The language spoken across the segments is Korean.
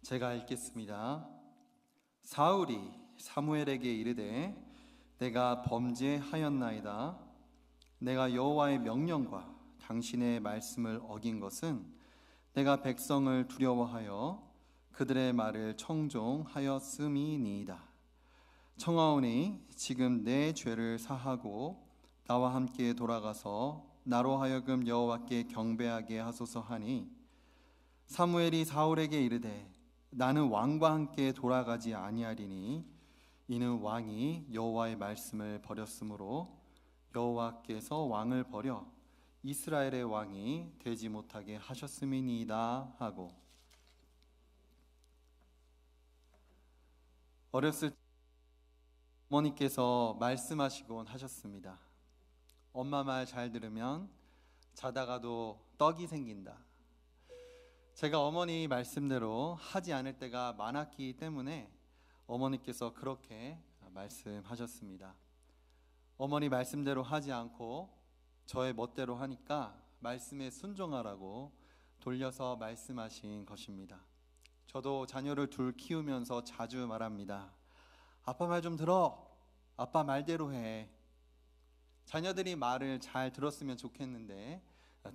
제가 읽겠습니다. 사울이 사무엘에게 이르되 내가 범죄하였나이다. 내가 여호와의 명령과 당신의 말씀을 어긴 것은 내가 백성을 두려워하여 그들의 말을 청종하였음이니이다. 청하오니 지금 내 죄를 사하고 나와 함께 돌아가서 나로 하여금 여호와께 경배하게 하소서 하니, 사무엘이 사울에게 이르되 나는 왕과 함께 돌아가지 아니하리니 이는 왕이 여호와의 말씀을 버렸으므로 여호와께서 왕을 버려 이스라엘의 왕이 되지 못하게 하셨음이니이다 하고, 어렸을 때 어머니께서 말씀하시곤 하셨습니다. 엄마 말 잘 들으면 자다가도 떡이 생긴다. 제가 어머니 말씀대로 하지 않을 때가 많았기 때문에 어머니께서 그렇게 말씀하셨습니다. 어머니 말씀대로 하지 않고 저의 멋대로 하니까 말씀에 순종하라고 돌려서 말씀하신 것입니다. 저도 자녀를 둘 키우면서 자주 말합니다. 아빠 말 좀 들어. 아빠 말대로 해. 자녀들이 말을 잘 들었으면 좋겠는데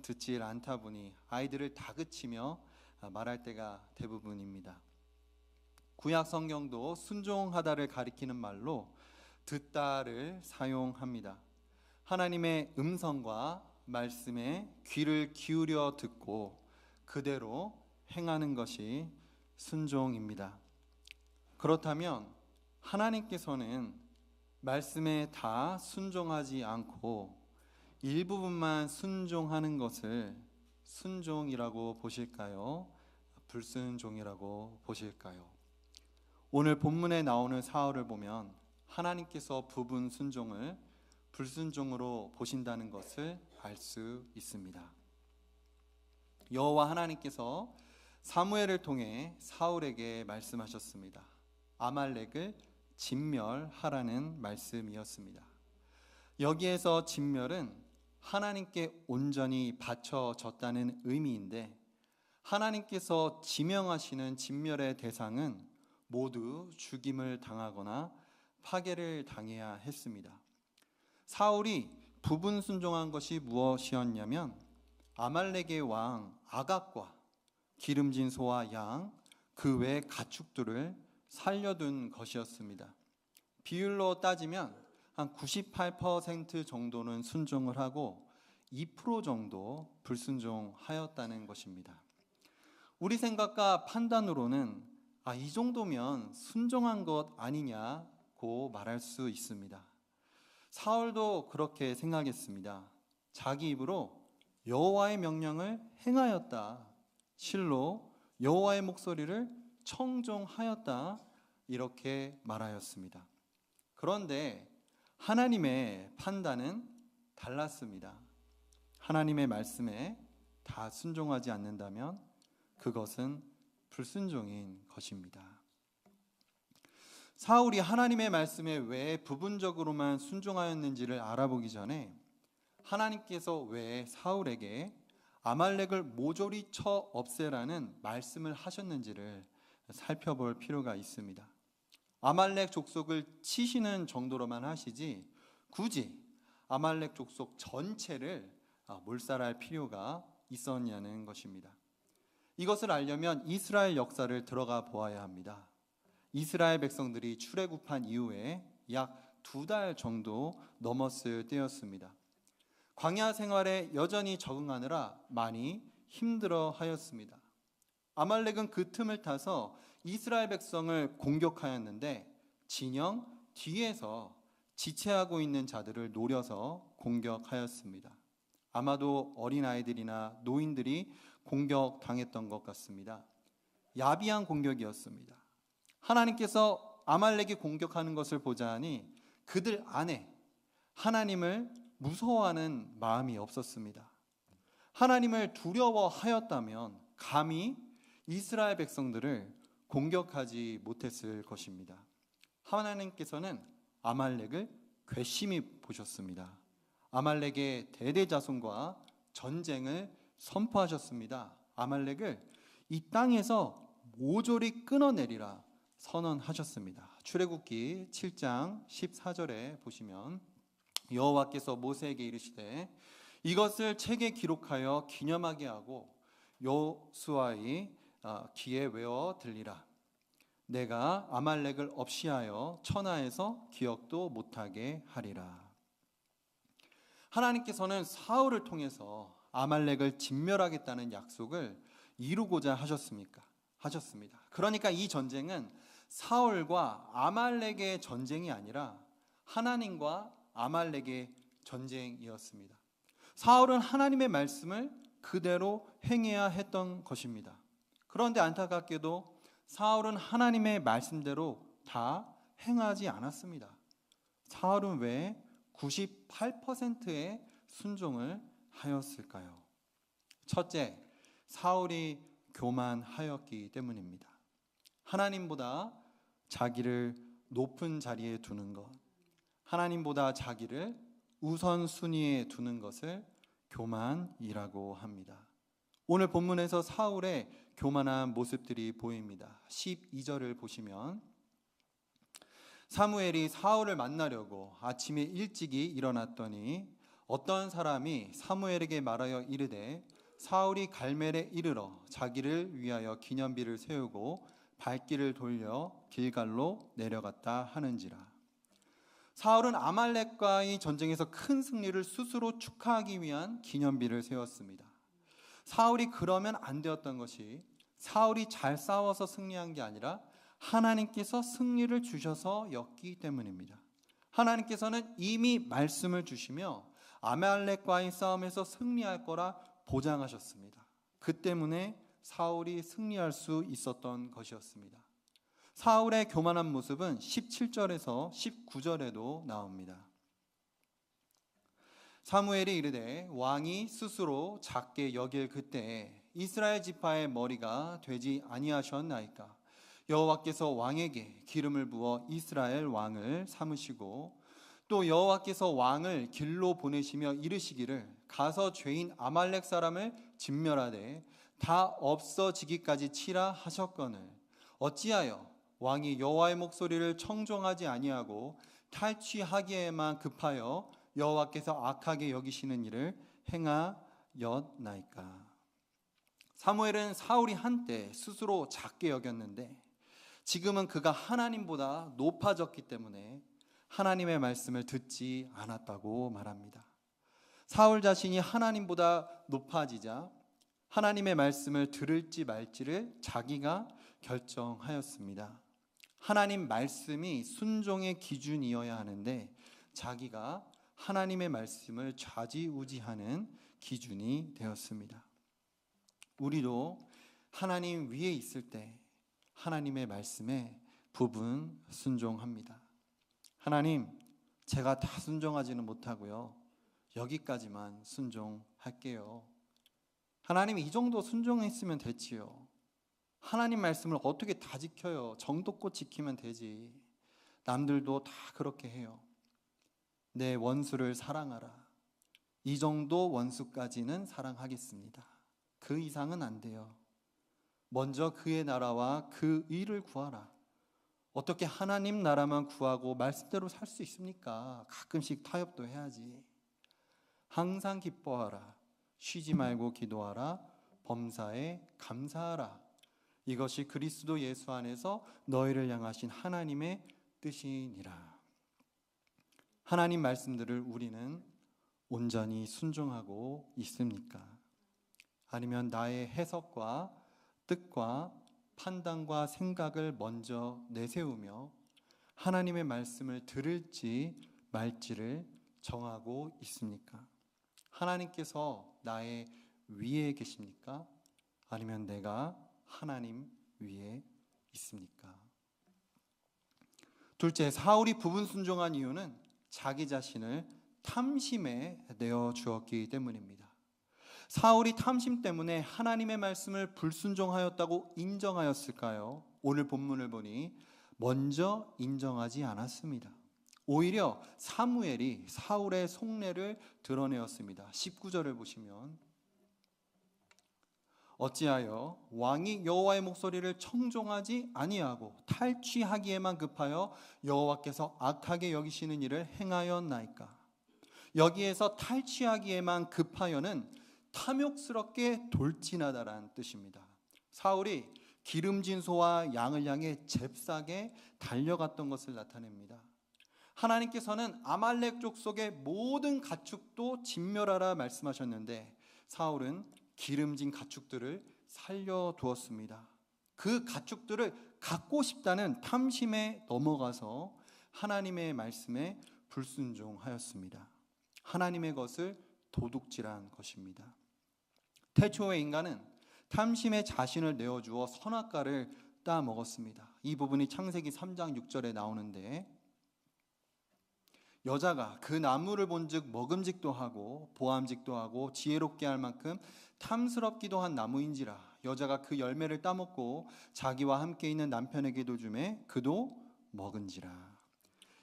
듣질 않다 보니 아이들을 다그치며 말할 때가 대부분입니다. 구약 성경도 순종하다를 가리키는 말로 듣다를 사용합니다. 하나님의 음성과 말씀에 귀를 기울여 듣고 그대로 행하는 것이 순종입니다. 그렇다면 하나님께서는 말씀에 다 순종하지 않고 일부분만 순종하는 것을 순종이라고 보실까요? 불순종이라고 보실까요? 오늘 본문에 나오는 사울을 보면 하나님께서 부분 순종을 불순종으로 보신다는 것을 알 수 있습니다. 여호와 하나님께서 사무엘을 통해 사울에게 말씀하셨습니다. 아말렉을 진멸하라는 말씀이었습니다. 여기에서 진멸은 하나님께 온전히 바쳐졌다는 의미인데, 하나님께서 지명하시는 진멸의 대상은 모두 죽임을 당하거나 파괴를 당해야 했습니다. 사울이 부분 순종한 것이 무엇이었냐면 아말렉의 왕 아각과 기름진 소와 양, 그 외 가축들을 살려둔 것이었습니다. 비율로 따지면 한 98% 정도는 순종을 하고 2% 정도 불순종하였다는 것입니다. 우리 생각과 판단으로는 이 정도면 순종한 것 아니냐고 말할 수 있습니다. 사울도 그렇게 생각했습니다. 자기 입으로 여호와의 명령을 행하였다, 실로 여호와의 목소리를 청종하였다, 이렇게 말하였습니다. 그런데 하나님의 판단은 달랐습니다. 하나님의 말씀에 다 순종하지 않는다면 그것은 불순종인 것입니다. 사울이 하나님의 말씀에 왜 부분적으로만 순종하였는지를 알아보기 전에 하나님께서 왜 사울에게 아말렉을 모조리 쳐 없애라는 말씀을 하셨는지를 살펴볼 필요가 있습니다. 아말렉 족속을 치시는 정도로만 하시지 굳이 아말렉 족속 전체를 몰살할 필요가 있었냐는 것입니다. 이것을 알려면 이스라엘 역사를 들어가 보아야 합니다. 이스라엘 백성들이 출애굽한 이후에 약 2달 정도 넘었을 때였습니다. 광야 생활에 여전히 적응하느라 많이 힘들어 하였습니다. 아말렉은 그 틈을 타서 이스라엘 백성을 공격하였는데 진영 뒤에서 지체하고 있는 자들을 노려서 공격하였습니다. 아마도 어린아이들이나 노인들이 공격당했던 것 같습니다. 야비한 공격이었습니다. 하나님께서 아말렉이 공격하는 것을 보자 하니 그들 안에 하나님을 무서워하는 마음이 없었습니다. 하나님을 두려워하였다면 감히 이스라엘 백성들을 공격하지 못했을 것입니다. 하나님께서는 아말렉을 괘씸히 보셨습니다. 아말렉의 대대자손과 전쟁을 선포하셨습니다. 아말렉을 이 땅에서 모조리 끊어내리라 선언하셨습니다. 출애굽기 7장 14절에 보시면 여호와께서 모세에게 이르시되 이것을 책에 기록하여 기념하게 하고 여호수아의 귀에 외워 들리라. 내가 아말렉을 없이하여 천하에서 기억도 못하게 하리라. 하나님께서는 사울을 통해서 아말렉을 진멸하겠다는 약속을 이루고자 하셨습니다. 그러니까 이 전쟁은 사울과 아말렉의 전쟁이 아니라 하나님과 아말렉의 전쟁이었습니다. 사울은 하나님의 말씀을 그대로 행해야 했던 것입니다. 그런데 안타깝게도 사울은 하나님의 말씀대로 다 행하지 않았습니다. 사울은 왜 98%의 순종을 하였을까요? 첫째, 사울이 교만하였기 때문입니다. 하나님보다 자기를 높은 자리에 두는 것, 하나님보다 자기를 우선순위에 두는 것을 교만이라고 합니다. 오늘 본문에서 사울의 교만한 모습들이 보입니다. 12절을 보시면 사무엘이 사울을 만나려고 아침에 일찍이 일어났더니 어떤 사람이 사무엘에게 말하여 이르되 사울이 갈멜에 이르러 자기를 위하여 기념비를 세우고 발길을 돌려 길갈로 내려갔다 하는지라. 사울은 아말렉과의 전쟁에서 큰 승리를 스스로 축하하기 위한 기념비를 세웠습니다. 사울이 그러면 안 되었던 것이 사울이 잘 싸워서 승리한 게 아니라 하나님께서 승리를 주셔서 였기 때문입니다. 하나님께서는 이미 말씀을 주시며 아말렉과의 싸움에서 승리할 거라 보장하셨습니다. 그 때문에 사울이 승리할 수 있었던 것이었습니다. 사울의 교만한 모습은 17절에서 19절에도 나옵니다. 사무엘이 이르되 왕이 스스로 작게 여길 그때에 이스라엘 지파의 머리가 되지 아니하셨나이까. 여호와께서 왕에게 기름을 부어 이스라엘 왕을 삼으시고 또 여호와께서 왕을 길로 보내시며 이르시기를 가서 죄인 아말렉 사람을 진멸하되 다 없어지기까지 치라 하셨거늘 어찌하여 왕이 여호와의 목소리를 청종하지 아니하고 탈취하기에만 급하여 여호와께서 악하게 여기시는 일을 행하였나이까. 사무엘은 사울이 한때 스스로 작게 여겼는데 지금은 그가 하나님보다 높아졌기 때문에 하나님의 말씀을 듣지 않았다고 말합니다. 사울 자신이 하나님보다 높아지자 하나님의 말씀을 들을지 말지를 자기가 결정하였습니다. 하나님 말씀이 순종의 기준이어야 하는데 자기가 하나님의 말씀을 좌지우지하는 기준이 되었습니다. 우리도 하나님 위에 있을 때 하나님의 말씀에 부분 순종합니다. 하나님, 제가 다 순종하지는 못하고요. 여기까지만 순종할게요. 하나님, 이 정도 순종했으면 됐지요. 하나님 말씀을 어떻게 다 지켜요? 정도껏 지키면 되지. 남들도 다 그렇게 해요. 내 원수를 사랑하라. 이 정도 원수까지는 사랑하겠습니다. 그 이상은 안 돼요. 먼저 그의 나라와 그 의를 구하라. 어떻게 하나님 나라만 구하고 말씀대로 살 수 있습니까? 가끔씩 타협도 해야지. 항상 기뻐하라. 쉬지 말고 기도하라. 범사에 감사하라. 이것이 그리스도 예수 안에서 너희를 향하신 하나님의 뜻이니라. 하나님 말씀들을 우리는 온전히 순종하고 있습니까? 아니면 나의 해석과 뜻과 판단과 생각을 먼저 내세우며 하나님의 말씀을 들을지 말지를 정하고 있습니까? 하나님께서 나의 위에 계십니까? 아니면 내가 하나님 위에 있습니까? 둘째, 사울이 부분 순종한 이유는 자기 자신을 탐심에 내어 주었기 때문입니다. 사울이 탐심 때문에 하나님의 말씀을 불순종하였다고 인정하였을까요? 오늘 본문을 보니 먼저 인정하지 않았습니다. 오히려 사무엘이 사울의 속내를 드러내었습니다. 19절을 보시면 어찌하여 왕이 여호와의 목소리를 청종하지 아니하고 탈취하기에만 급하여 여호와께서 악하게 여기시는 일을 행하였나이까? 여기에서 탈취하기에만 급하여는 탐욕스럽게 돌진하다라는 뜻입니다. 사울이 기름진 소와 양을 향해 잽싸게 달려갔던 것을 나타냅니다. 하나님께서는 아말렉 족속의 모든 가축도 진멸하라 말씀하셨는데 사울은 기름진 가축들을 살려두었습니다. 그 가축들을 갖고 싶다는 탐심에 넘어가서 하나님의 말씀에 불순종하였습니다. 하나님의 것을 도둑질한 것입니다. 태초의 인간은 탐심에 자신을 내어주어 선악과를 따먹었습니다. 이 부분이 창세기 3장 6절에 나오는데 여자가 그 나무를 본즉 먹음직도 하고 보암직도 하고 지혜롭게 할 만큼 탐스럽기도 한 나무인지라 여자가 그 열매를 따먹고 자기와 함께 있는 남편에게도 주매 그도 먹은지라.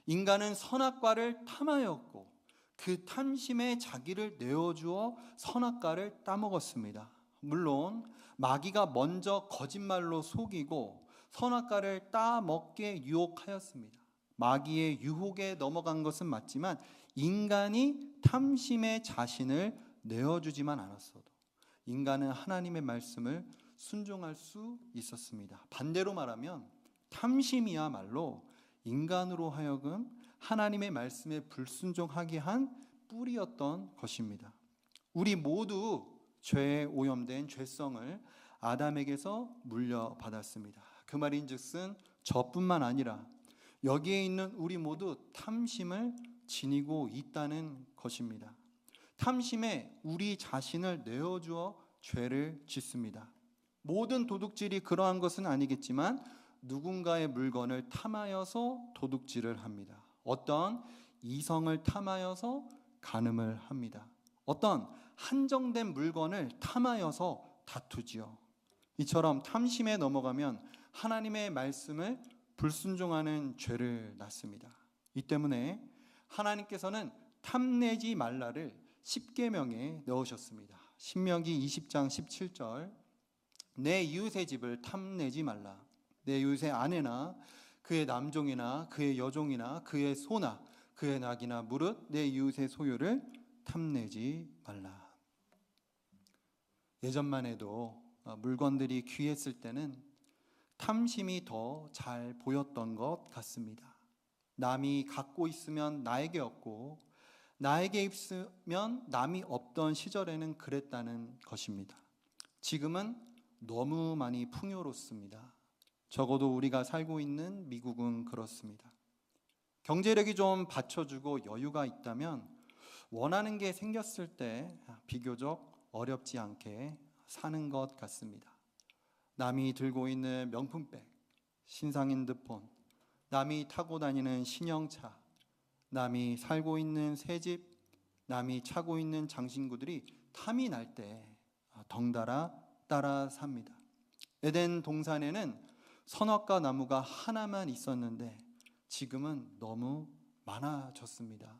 인간은 선악과를 탐하였고 그 탐심에 자기를 내어주어 선악과를 따먹었습니다. 물론 마귀가 먼저 거짓말로 속이고 선악과를 따먹게 유혹하였습니다. 마귀의 유혹에 넘어간 것은 맞지만 인간이 탐심에 자신을 내어주지만 않았어도 인간은 하나님의 말씀을 순종할 수 있었습니다. 반대로 말하면 탐심이야말로 인간으로 하여금 하나님의 말씀에 불순종하게 한 뿌리였던 것입니다. 우리 모두 죄에 오염된 죄성을 아담에게서 물려받았습니다. 그 말인즉슨 저뿐만 아니라 여기에 있는 우리 모두 탐심을 지니고 있다는 것입니다. 탐심에 우리 자신을 내어주어 죄를 짓습니다. 모든 도둑질이 그러한 것은 아니겠지만 누군가의 물건을 탐하여서 도둑질을 합니다. 어떤 이성을 탐하여서 간음을 합니다. 어떤 한정된 물건을 탐하여서 다투지요. 이처럼 탐심에 넘어가면 하나님의 말씀을 불순종하는 죄를 낳습니다. 이 때문에 하나님께서는 탐내지 말라를 십계명에 넣으셨습니다. 신명기 20장 17절 내 이웃의 집을 탐내지 말라. 내 이웃의 아내나 그의 남종이나 그의 여종이나 그의 소나 그의 낙이나 무릇 내 이웃의 소유를 탐내지 말라. 예전만 해도 물건들이 귀했을 때는 탐심이 더 잘 보였던 것 같습니다. 남이 갖고 있으면 나에게 없고 나에게 있으면 남이 없던 시절에는 그랬다는 것입니다. 지금은 너무 많이 풍요롭습니다. 적어도 우리가 살고 있는 미국은 그렇습니다. 경제력이 좀 받쳐주고 여유가 있다면 원하는 게 생겼을 때 비교적 어렵지 않게 사는 것 같습니다. 남이 들고 있는 명품백, 신상 핸드폰, 남이 타고 다니는 신형차, 남이 살고 있는 새집, 남이 차고 있는 장신구들이 탐이 날 때 덩달아 따라 삽니다. 에덴 동산에는 선악과 나무가 하나만 있었는데 지금은 너무 많아졌습니다.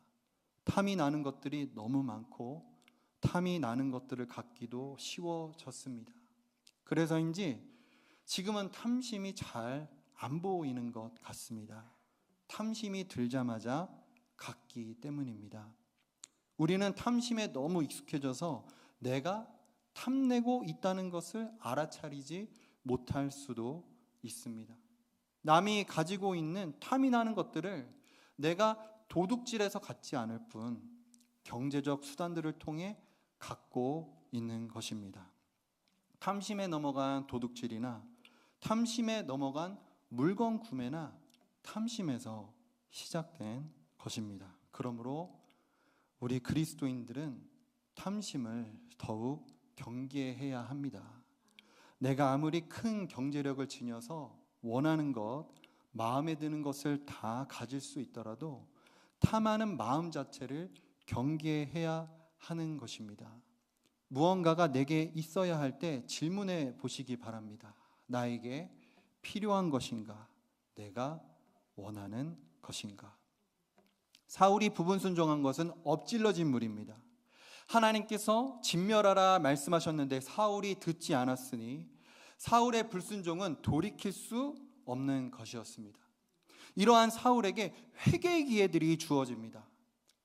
탐이 나는 것들이 너무 많고 탐이 나는 것들을 갖기도 쉬워졌습니다. 그래서인지 지금은 탐심이 잘 안 보이는 것 같습니다. 탐심이 들자마자 갖기 때문입니다. 우리는 탐심에 너무 익숙해져서 내가 탐내고 있다는 것을 알아차리지 못할 수도 있습니다. 남이 가지고 있는 탐이 나는 것들을 내가 도둑질해서 갖지 않을 뿐 경제적 수단들을 통해 갖고 있는 것입니다. 탐심에 넘어간 도둑질이나 탐심에 넘어간 물건 구매나 탐심에서 시작된 것입니다. 그러므로 우리 그리스도인들은 탐심을 더욱 경계해야 합니다. 내가 아무리 큰 경제력을 지녀서 원하는 것, 마음에 드는 것을 다 가질 수 있더라도 탐하는 마음 자체를 경계해야 하는 것입니다. 무언가가 내게 있어야 할 때 질문해 보시기 바랍니다. 나에게 필요한 것인가? 내가 원하는 것인가? 사울이 부분 순종한 것은 엎질러진 물입니다. 하나님께서 진멸하라 말씀하셨는데 사울이 듣지 않았으니 사울의 불순종은 돌이킬 수 없는 것이었습니다. 이러한 사울에게 회개의 기회들이 주어집니다.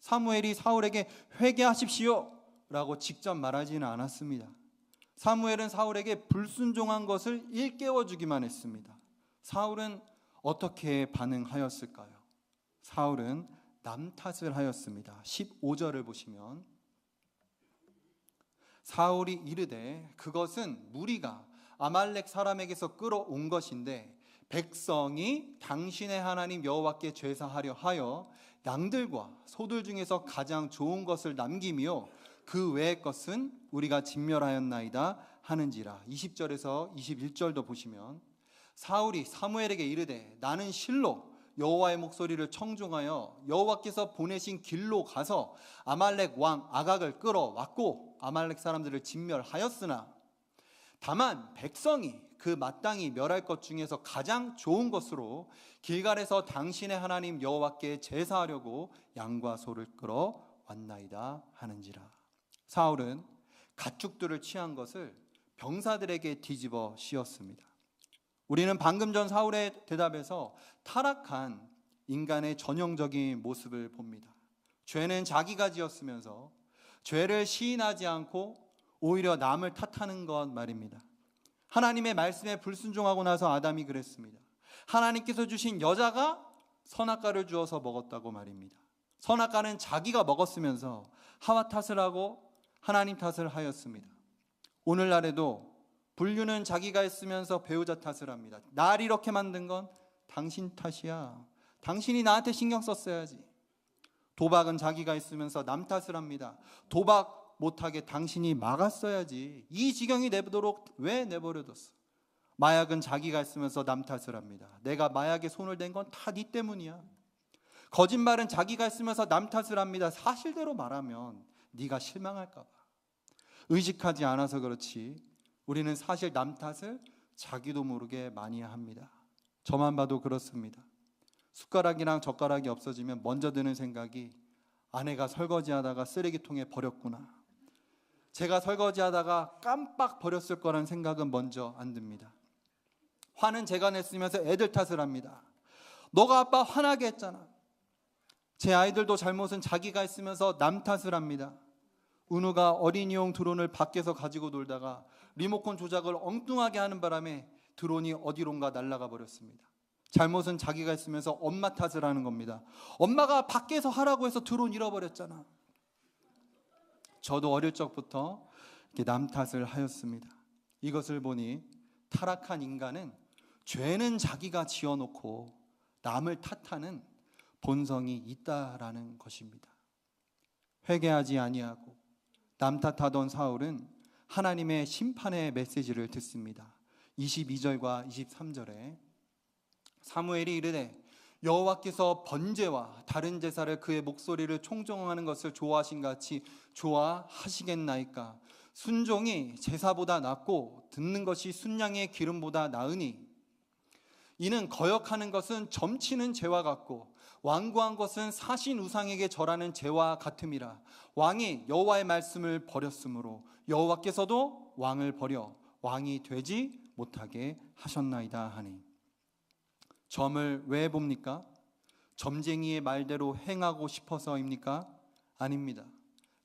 사무엘이 사울에게 회개하십시오 라고 직접 말하지는 않았습니다. 사무엘은 사울에게 불순종한 것을 일깨워주기만 했습니다. 사울은 어떻게 반응하였을까요? 사울은 남 탓을 하였습니다. 15절을 보시면 사울이 이르되 그것은 무리가 아말렉 사람에게서 끌어온 것인데 백성이 당신의 하나님 여호와께 제사하려 하여 양들과 소들 중에서 가장 좋은 것을 남기며 그 외의 것은 우리가 진멸하였나이다 하는지라. 20절에서 21절도 보시면 사울이 사무엘에게 이르되 나는 실로 여호와의 목소리를 청중하여 여호와께서 보내신 길로 가서 아말렉 왕 아각을 끌어왔고 아말렉 사람들을 진멸하였으나 다만 백성이 그 마땅히 멸할 것 중에서 가장 좋은 것으로 길갈에서 당신의 하나님 여호와께 제사하려고 양과 소를 끌어왔나이다 하는지라. 사울은 가축들을 취한 것을 병사들에게 뒤집어 씌웠습니다. 우리는 방금 전 사울의 대답에서 타락한 인간의 전형적인 모습을 봅니다. 죄는 자기가 지었으면서 죄를 시인하지 않고 오히려 남을 탓하는 것 말입니다. 하나님의 말씀에 불순종하고 나서 아담이 그랬습니다. 하나님께서 주신 여자가 선악과를 주어서 먹었다고 말입니다. 선악과는 자기가 먹었으면서 하와 탓을 하고 하나님 탓을 하였습니다. 오늘날에도 불륜은 자기가 했으면서 배우자 탓을 합니다. 날 이렇게 만든 건 당신 탓이야. 당신이 나한테 신경 썼어야지. 도박은 자기가 했으면서 남 탓을 합니다. 도박 못하게 당신이 막았어야지. 이 지경이 내도록 왜 내버려뒀어? 마약은 자기가 했으면서 남 탓을 합니다. 내가 마약에 손을 댄 건 다 네 때문이야. 거짓말은 자기가 했으면서 남 탓을 합니다. 사실대로 말하면 네가 실망할까 봐. 의식하지 않아서 그렇지 우리는 사실 남 탓을 자기도 모르게 많이 합니다. 저만 봐도 그렇습니다. 숟가락이랑 젓가락이 없어지면 먼저 드는 생각이 아내가 설거지하다가 쓰레기통에 버렸구나. 제가 설거지하다가 깜빡 버렸을 거란 생각은 먼저 안 듭니다. 화는 제가 냈으면서 애들 탓을 합니다. 너가 아빠 화나게 했잖아. 제 아이들도 잘못은 자기가 했으면서 남 탓을 합니다. 은우가 어린이용 드론을 밖에서 가지고 놀다가 리모컨 조작을 엉뚱하게 하는 바람에 드론이 어디론가 날아가 버렸습니다. 잘못은 자기가 했으면서 엄마 탓을 하는 겁니다. 엄마가 밖에서 하라고 해서 드론 잃어버렸잖아. 저도 어릴 적부터 이렇게 남 탓을 하였습니다. 이것을 보니 타락한 인간은 죄는 자기가 지어놓고 남을 탓하는 본성이 있다라는 것입니다. 회개하지 아니하고 남 탓하던 사울은 하나님의 심판의 메시지를 듣습니다. 22절과 23절에 사무엘이 이르되 여호와께서 번제와 다른 제사를 그의 목소리를 총정하는 것을 좋아하신 같이 좋아하시겠나이까. 순종이 제사보다 낫고 듣는 것이 순양의 기름보다 나으니 이는 거역하는 것은 점치는 죄와 같고 완고한 것은 사신 우상에게 절하는 죄와 같음이라. 왕이 여호와의 말씀을 버렸으므로 여호와께서도 왕을 버려 왕이 되지 못하게 하셨나이다 하니. 점을 왜 봅니까? 점쟁이의 말대로 행하고 싶어서입니까? 아닙니다.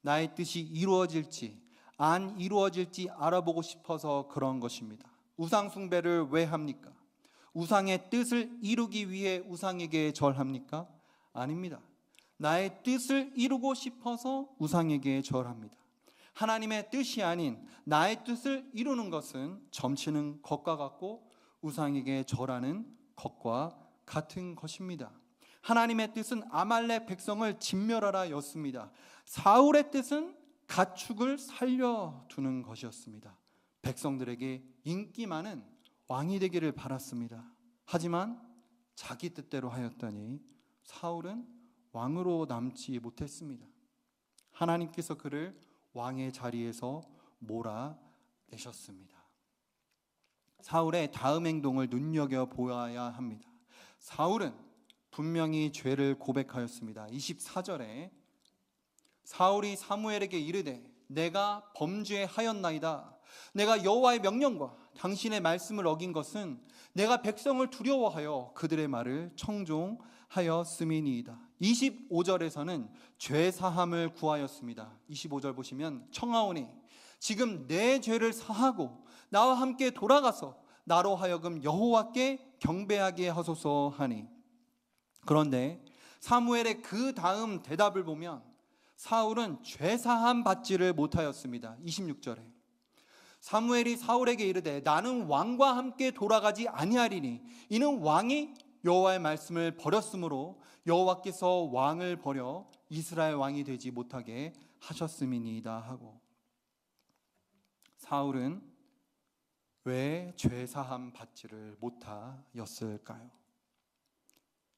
나의 뜻이 이루어질지 안 이루어질지 알아보고 싶어서 그런 것입니다. 우상 숭배를 왜 합니까? 우상의 뜻을 이루기 위해 우상에게 절합니까? 아닙니다. 나의 뜻을 이루고 싶어서 우상에게 절합니다. 하나님의 뜻이 아닌 나의 뜻을 이루는 것은 점치는 것과 같고 우상에게 절하는 것과 같은 것입니다. 하나님의 뜻은 아말렉 백성을 진멸하라 였습니다. 사울의 뜻은 가축을 살려두는 것이었습니다. 백성들에게 인기 많은 왕이 되기를 바랐습니다. 하지만 자기 뜻대로 하였더니 사울은 왕으로 남지 못했습니다. 하나님께서 그를 왕의 자리에서 몰아내셨습니다. 사울의 다음 행동을 눈여겨보아야 합니다. 사울은 분명히 죄를 고백하였습니다. 24절에 사울이 사무엘에게 이르되 내가 범죄하였나이다. 내가 여호와의 명령과 당신의 말씀을 어긴 것은 내가 백성을 두려워하여 그들의 말을 청종하였음이니이다. 25절에서는 죄 사함을 구하였습니다. 25절 보시면 청하오니 지금 내 죄를 사하고 나와 함께 돌아가서 나로 하여금 여호와께 경배하게 하소서 하니. 그런데 사무엘의 그 다음 대답을 보면 사울은 죄 사함 받지를 못하였습니다. 26절에 사무엘이 사울에게 이르되 나는 왕과 함께 돌아가지 아니하리니 이는 왕이 여호와의 말씀을 버렸으므로 여호와께서 왕을 버려 이스라엘 왕이 되지 못하게 하셨음이니이다 하고. 사울은 왜 죄사함 받지를 못하였을까요?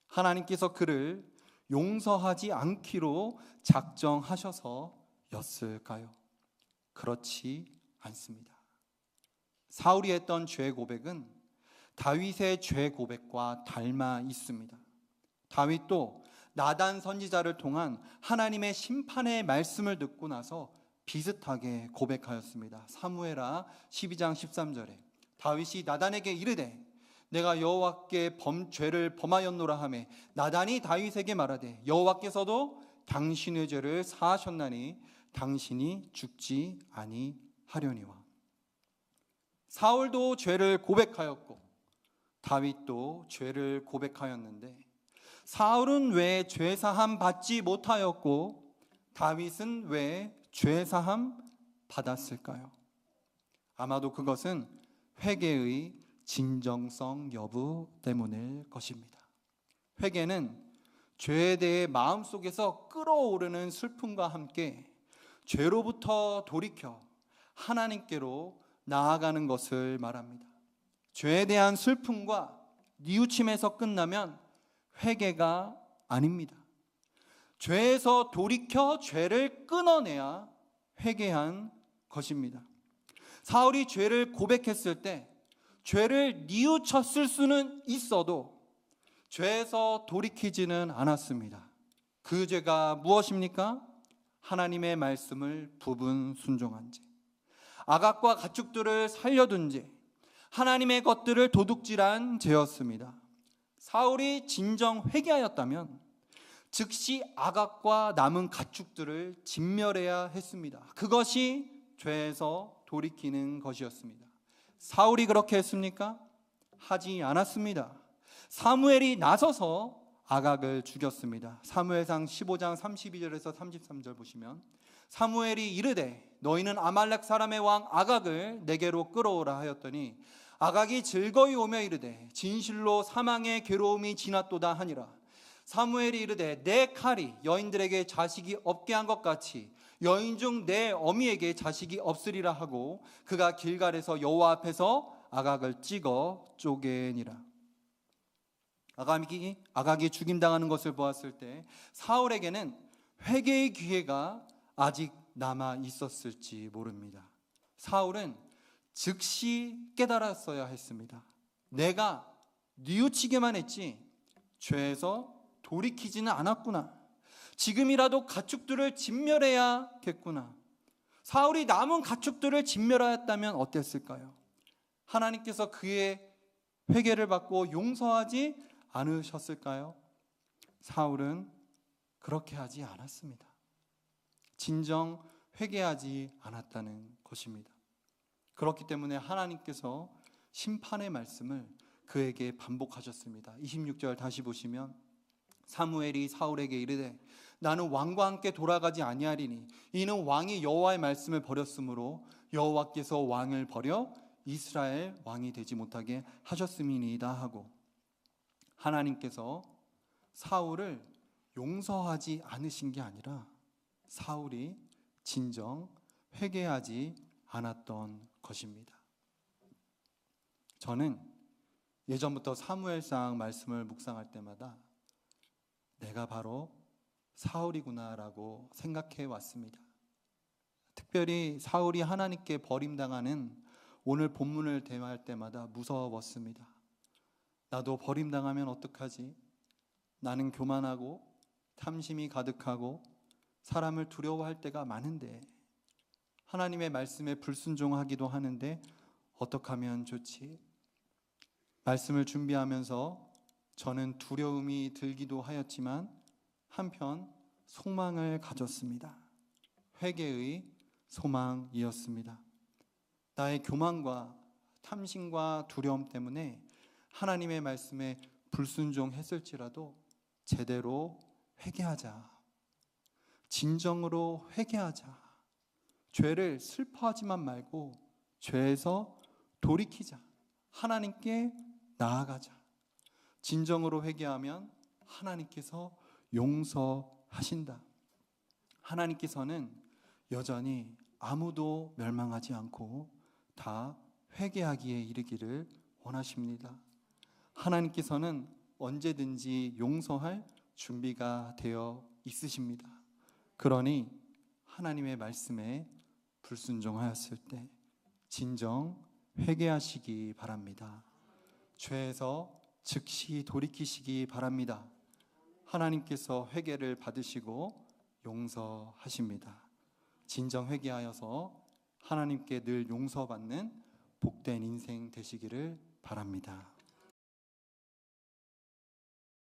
하나님께서 그를 용서하지 않기로 작정하셔서였을까요? 그렇지 않습니다. 사울이 했던 죄 고백은 다윗의 죄 고백과 닮아 있습니다. 다윗도 나단 선지자를 통한 하나님의 심판의 말씀을 듣고 나서 비슷하게 고백하였습니다. 사무엘하 12장 13절에 다윗이 나단에게 이르되 내가 여호와께 죄를 범하였노라 하매 나단이 다윗에게 말하되 여호와께서도 당신의 죄를 사하셨나니 당신이 죽지 아니하려니와. 사울도 죄를 고백하였고 다윗도 죄를 고백하였는데 사울은 왜 죄사함 받지 못하였고 다윗은 왜 죄사함 받았을까요? 아마도 그것은 회개의 진정성 여부 때문일 것입니다. 회개는 죄에 대해 마음속에서 끓어오르는 슬픔과 함께 죄로부터 돌이켜 하나님께로 나아가는 것을 말합니다. 죄에 대한 슬픔과 뉘우침에서 끝나면 회개가 아닙니다. 죄에서 돌이켜 죄를 끊어내야 회개한 것입니다. 사울이 죄를 고백했을 때 죄를 뉘우쳤을 수는 있어도 죄에서 돌이키지는 않았습니다. 그 죄가 무엇입니까? 하나님의 말씀을 부분 순종한 죄, 아각과 가축들을 살려둔 죄, 하나님의 것들을 도둑질한 죄였습니다. 사울이 진정 회개하였다면 즉시 아각과 남은 가축들을 진멸해야 했습니다. 그것이 죄에서 돌이키는 것이었습니다. 사울이 그렇게 했습니까? 하지 않았습니다. 사무엘이 나서서 아각을 죽였습니다. 사무엘상 15장 32절에서 33절 보시면 사무엘이 이르되 너희는 아말렉 사람의 왕 아각을 내게로 끌어오라 하였더니 아각이 즐거이 오며 이르되 진실로 사망의 괴로움이 지났도다 하니라. 사무엘이 이르되 내 칼이 여인들에게 자식이 없게 한 것 같이 여인 중 내 어미에게 자식이 없으리라 하고 그가 길갈에서 여호와 앞에서 아각을 찍어 쪼개니라. 아각이 죽임당하는 것을 보았을 때 사울에게는 회개의 기회가 아직 남아 있었을지 모릅니다. 사울은 즉시 깨달았어야 했습니다. 내가 뉘우치기만 했지 죄에서 돌이키지는 않았구나. 지금이라도 가축들을 진멸해야겠구나. 사울이 남은 가축들을 진멸하였다면 어땠을까요? 하나님께서 그의 회개를 받고 용서하지 않으셨을까요? 사울은 그렇게 하지 않았습니다. 진정 회개하지 않았다는 것입니다. 그렇기 때문에 하나님께서 심판의 말씀을 그에게 반복하셨습니다. 26절 다시 보시면 사무엘이 사울에게 이르되 나는 왕과 함께 돌아가지 아니하리니 이는 왕이 여호와의 말씀을 버렸으므로 여호와께서 왕을 버려 이스라엘 왕이 되지 못하게 하셨음이니이다 하고, 하나님께서 사울을 용서하지 않으신 게 아니라 사울이 진정 회개하지 않았던 것입니다. 저는 예전부터 사무엘상 말씀을 묵상할 때마다 내가 바로 사울이구나라고 생각해 왔습니다. 특별히 사울이 하나님께 버림당하는 오늘 본문을 대화할 때마다 무서웠습니다. 나도 버림당하면 어떡하지? 나는 교만하고 탐심이 가득하고 사람을 두려워할 때가 많은데 하나님의 말씀에 불순종하기도 하는데 어떻게 하면 좋지? 말씀을 준비하면서 저는 두려움이 들기도 하였지만 한편 소망을 가졌습니다. 회개의 소망이었습니다. 나의 교만과 탐심과 두려움 때문에 하나님의 말씀에 불순종했을지라도 제대로 회개하자. 진정으로 회개하자. 죄를 슬퍼하지만 말고 죄에서 돌이키자. 하나님께 나아가자. 진정으로 회개하면 하나님께서 용서하신다. 하나님께서는 여전히 아무도 멸망하지 않고 다 회개하기에 이르기를 원하십니다. 하나님께서는 언제든지 용서할 준비가 되어 있으십니다. 그러니 하나님의 말씀에 불순종하였을 때 진정 회개하시기 바랍니다. 죄에서 즉시 돌이키시기 바랍니다. 하나님께서 회개를 받으시고 용서하십니다. 진정 회개하여서 하나님께 늘 용서받는 복된 인생 되시기를 바랍니다.